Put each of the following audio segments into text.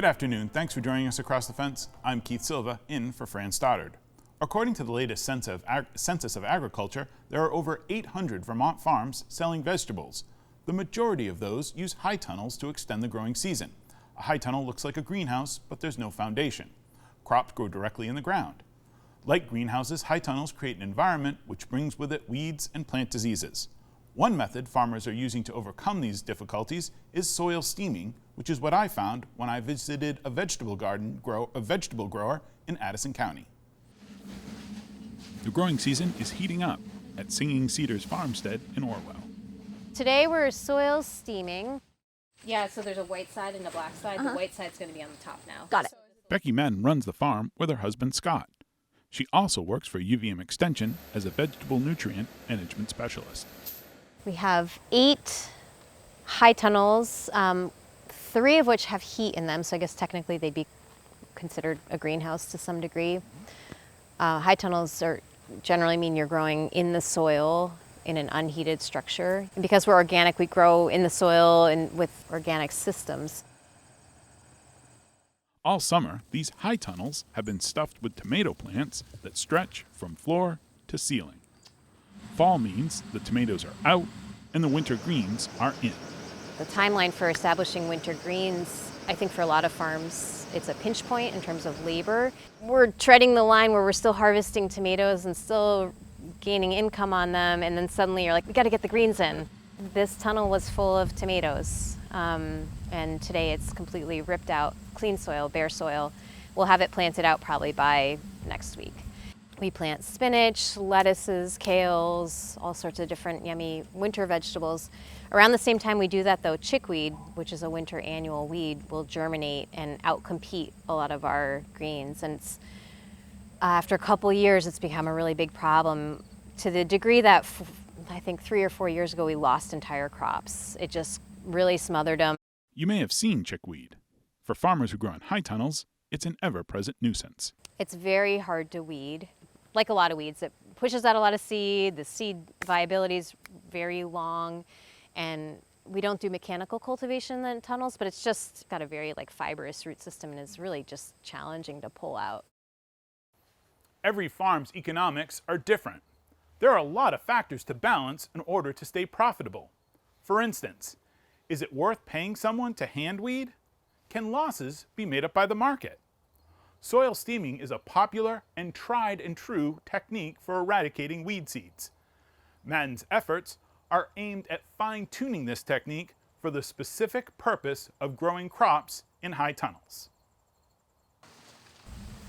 Good afternoon. Thanks for joining us across the fence. I'm Keith Silva, in for Fran Stoddard. According to the latest Census of Agriculture, there are over 800 Vermont farms selling vegetables. The majority of those use high tunnels to extend the growing season. A high tunnel looks like a greenhouse, but there's no foundation. Crops grow directly in the ground. Like greenhouses, high tunnels create an environment which brings with it weeds and plant diseases. One method farmers are using to overcome these difficulties is soil steaming, which is what I found when I visited a vegetable grower in Addison County. The growing season is heating up at Singing Cedars Farmstead in Orwell. Today we're soil steaming. Yeah, so there's a white side and a black side. The white side's going to be on the top now. Got it. Becky Madden runs the farm with her husband Scott. She also works for UVM Extension as a vegetable nutrient management specialist. We have 8 high tunnels, 3 of which have heat in them, so I guess technically they'd be considered a greenhouse to some degree. High tunnels generally mean you're growing in the soil in an unheated structure. And because we're organic, we grow in the soil and with organic systems. All summer, these high tunnels have been stuffed with tomato plants that stretch from floor to ceiling. Fall means the tomatoes are out and the winter greens are in. The timeline for establishing winter greens, I think for a lot of farms, it's a pinch point in terms of labor. We're treading the line where we're still harvesting tomatoes and still gaining income on them, and then suddenly you're like, we got to get the greens in. This tunnel was full of tomatoes, and today it's completely ripped out, clean soil, bare soil. We'll have it planted out probably by next week. We plant spinach, lettuces, kales, all sorts of different yummy winter vegetables. Around the same time we do that though, chickweed, which is a winter annual weed, will germinate and outcompete a lot of our greens. And after a couple years, it's become a really big problem to the degree that I think 3 or 4 years ago we lost entire crops. It just really smothered them. You may have seen chickweed. For farmers who grow in high tunnels, it's an ever-present nuisance. It's very hard to weed. Like a lot of weeds, it pushes out a lot of seed. The seed viability is very long, and we don't do mechanical cultivation in tunnels, but it's just got a very fibrous root system and is really just challenging to pull out. Every farm's economics are different. There are a lot of factors to balance in order to stay profitable. For instance, is it worth paying someone to hand weed? Can losses be made up by the market? Soil steaming is a popular and tried and true technique for eradicating weed seeds. Madden's efforts are aimed at fine-tuning this technique for the specific purpose of growing crops in high tunnels.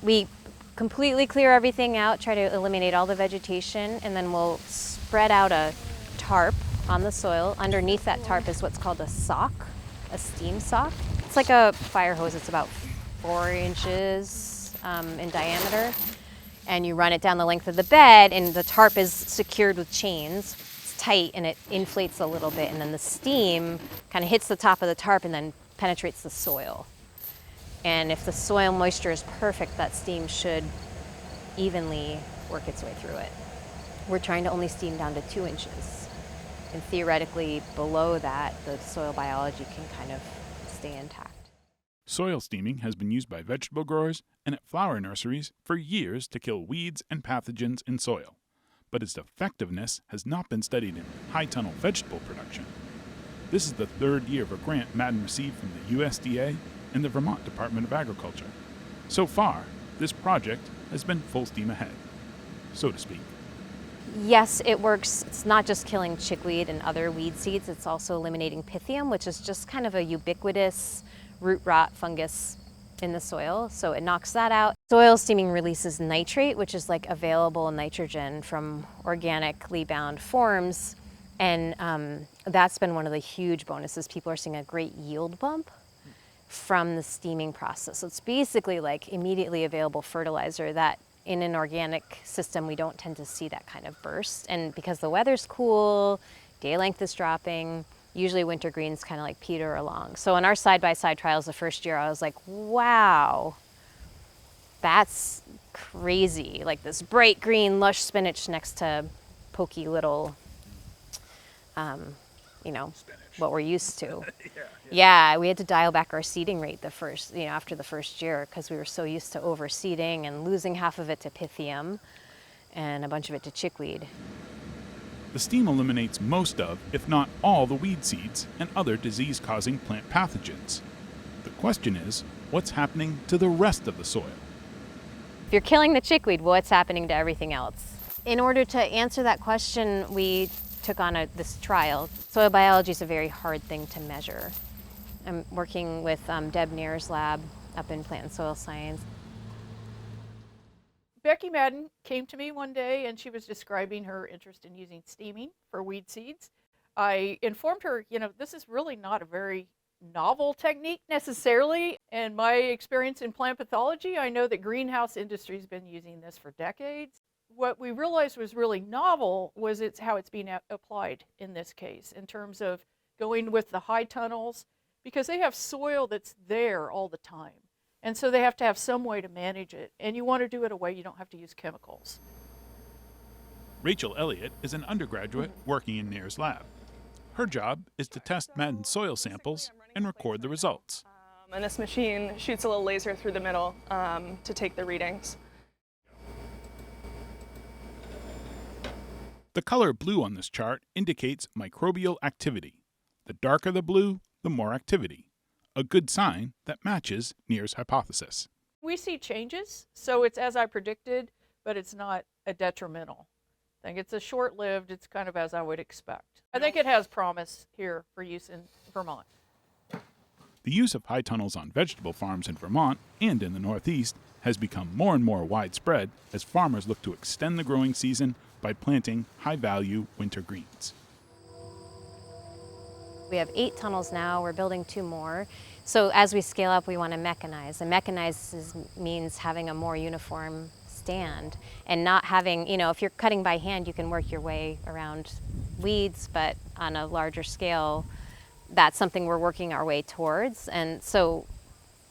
We completely clear everything out, try to eliminate all the vegetation, and then we'll spread out a tarp on the soil. Underneath that tarp is what's called a sock, a steam sock. It's like a fire hose. It's about 4 inches in diameter, and you run it down the length of the bed, and the tarp is secured with chains. It's tight and it inflates a little bit, and then the steam kind of hits the top of the tarp and then penetrates the soil. And if the soil moisture is perfect, that steam should evenly work its way through it. We're trying to only steam down to 2 inches, and theoretically below that, the soil biology can kind of stay intact. Soil steaming has been used by vegetable growers and at flower nurseries for years to kill weeds and pathogens in soil, but its effectiveness has not been studied in high tunnel vegetable production. This is the 3rd year of a grant Madden received from the USDA and the Vermont Department of Agriculture. So far, this project has been full steam ahead, so to speak. Yes, it works. It's not just killing chickweed and other weed seeds, it's also eliminating Pythium, which is just kind of a ubiquitous root rot fungus in the soil, so it knocks that out. Soil steaming releases nitrate, which is available nitrogen from organically bound forms, and that's been one of the huge bonuses. People are seeing a great yield bump from the steaming process. So it's basically immediately available fertilizer that in an organic system we don't tend to see that kind of burst. And because the weather's cool, day length is dropping, usually winter greens kind of peter along. So in our side-by-side trials the first year, I was like, wow, that's crazy. This bright green, lush spinach next to pokey little, Spinach. what we're used to. Yeah, we had to dial back our seeding rate after the first year because we were so used to overseeding and losing half of it to Pythium and a bunch of it to chickweed. The steam eliminates most of, if not all, the weed seeds and other disease-causing plant pathogens. The question is, what's happening to the rest of the soil? If you're killing the chickweed, what's happening to everything else? In order to answer that question, we took on this trial. Soil biology is a very hard thing to measure. I'm working with Deb Nair's lab up in plant and soil science. Becky Madden came to me one day and she was describing her interest in using steaming for weed seeds. I informed her, this is really not a very novel technique necessarily. In my experience in plant pathology, I know that greenhouse industry has been using this for decades. What we realized was really novel was how it's being applied in this case, in terms of going with the high tunnels, because they have soil that's there all the time. And so they have to have some way to manage it. And you want to do it a way you don't have to use chemicals. Rachel Elliott is an undergraduate working in Nair's lab. Her job is to test Madden's soil samples and record the results. And this machine shoots a little laser through the middle to take the readings. The color blue on this chart indicates microbial activity. The darker the blue, the more activity. A good sign that matches Nair's hypothesis. We see changes, so it's as I predicted, but it's not a detrimental thing. It's a short-lived, it's kind of as I would expect. I think it has promise here for use in Vermont. The use of high tunnels on vegetable farms in Vermont and in the Northeast has become more and more widespread as farmers look to extend the growing season by planting high-value winter greens. We have 8 tunnels now, we're building 2 more. So as we scale up, we want to mechanize. And mechanize means having a more uniform stand and not having, if you're cutting by hand, you can work your way around weeds, but on a larger scale, that's something we're working our way towards. And so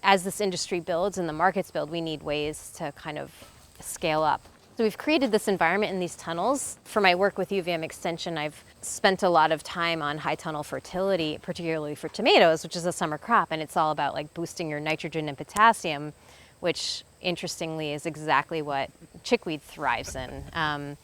as this industry builds and the markets build, we need ways to kind of scale up. So we've created this environment in these tunnels. For my work with UVM Extension, I've spent a lot of time on high tunnel fertility, particularly for tomatoes, which is a summer crop, and it's all about boosting your nitrogen and potassium, which interestingly is exactly what chickweed thrives in.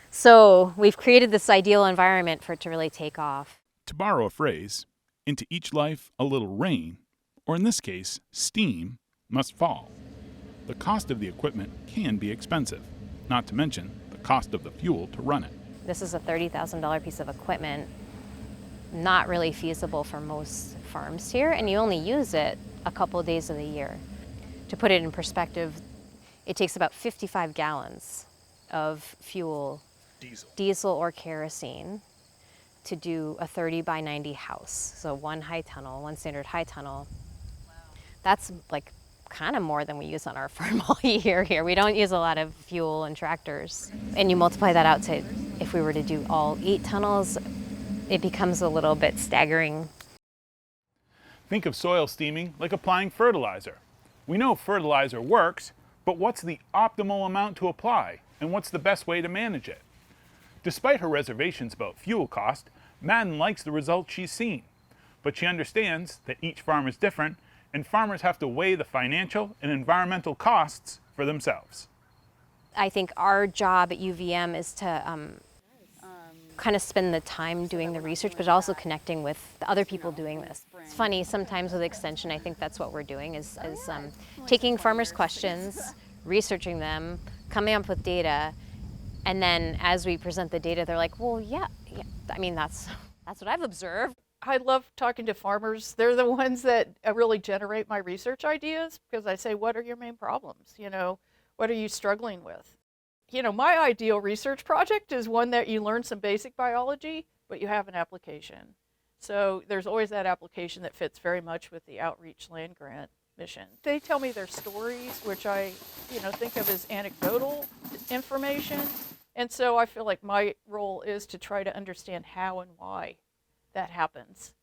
So we've created this ideal environment for it to really take off. To borrow a phrase, into each life a little rain, or in this case, steam, must fall. The cost of the equipment can be expensive, not to mention the cost of the fuel to run it. This is a $30,000 piece of equipment, not really feasible for most farms here, and you only use it a couple of days of the year. To put it in perspective, it takes about 55 gallons of fuel, diesel or kerosene, to do a 30 by 90 house. So one standard high tunnel. That's kind of more than we use on our farm all year here. We don't use a lot of fuel and tractors. And you multiply that out to, if we were to do all 8 tunnels, it becomes a little bit staggering. Think of soil steaming like applying fertilizer. We know fertilizer works, but what's the optimal amount to apply, and what's the best way to manage it? Despite her reservations about fuel cost, Madden likes the results she's seen. But she understands that each farm is different, and farmers have to weigh the financial and environmental costs for themselves. I think our job at UVM is to kind of spend the time doing the research, but also connecting with the other people doing this. It's funny, sometimes with Extension, I think that's what we're doing, is taking farmers' questions, researching them, coming up with data, and then as we present the data, they're like, well, yeah, I mean, that's what I've observed. I love talking to farmers. They're the ones that really generate my research ideas, because I say, what are your main problems? What are you struggling with? My ideal research project is one that you learn some basic biology, but you have an application. So there's always that application that fits very much with the Outreach Land Grant mission. They tell me their stories, which I think of as anecdotal information. And so I feel like my role is to try to understand how and why that happens,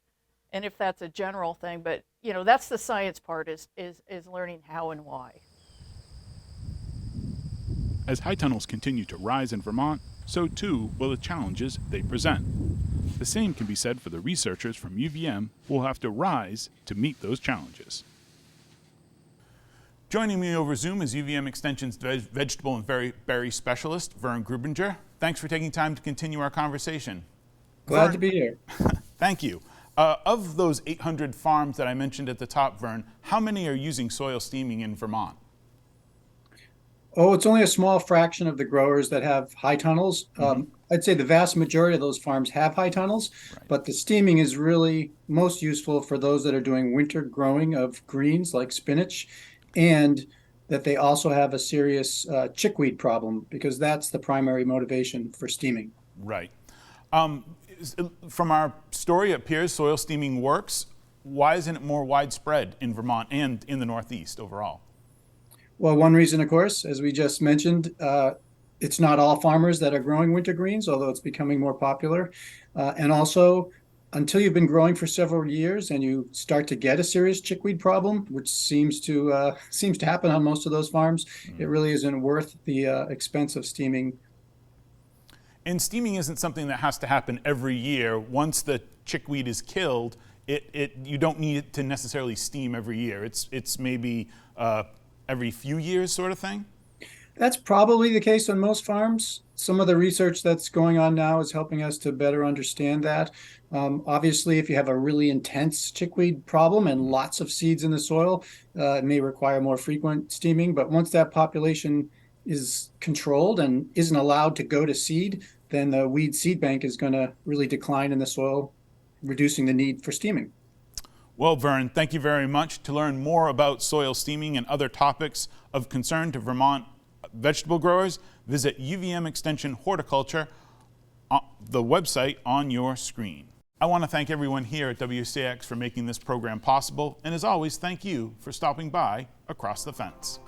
and if that's a general thing, but that's the science part, is learning how and why. As high tunnels continue to rise in Vermont, so too will the challenges they present. The same can be said for the researchers from UVM who will have to rise to meet those challenges. Joining me over Zoom is UVM Extension's vegetable and berry specialist, Vern Grubinger. Thanks for taking time to continue our conversation. Glad to be here. Thank you. Of those 800 farms that I mentioned at the top, Vern, how many are using soil steaming in Vermont? Oh, it's only a small fraction of the growers that have high tunnels. I'd say the vast majority of those farms have high tunnels, but the steaming is really most useful for those that are doing winter growing of greens like spinach, and that they also have a serious chickweed problem, because that's the primary motivation for steaming. Right. From our story, it appears soil steaming works. Why isn't it more widespread in Vermont and in the Northeast overall? Well, one reason, of course, as we just mentioned, it's not all farmers that are growing winter greens, although it's becoming more popular. And also, until you've been growing for several years and you start to get a serious chickweed problem, which seems to happen on most of those farms, it really isn't worth the expense of steaming. And steaming isn't something that has to happen every year. Once the chickweed is killed, you don't need it to necessarily steam every year. It's maybe every few years sort of thing? That's probably the case on most farms. Some of the research that's going on now is helping us to better understand that. Obviously, if you have a really intense chickweed problem and lots of seeds in the soil, it may require more frequent steaming. But once that population is controlled and isn't allowed to go to seed, then the weed seed bank is going to really decline in the soil, reducing the need for steaming. Well, Vern, thank you very much. To learn more about soil steaming and other topics of concern to Vermont vegetable growers, visit UVM Extension Horticulture, the website on your screen. I want to thank everyone here at WCX for making this program possible, and as always, thank you for stopping by Across the Fence.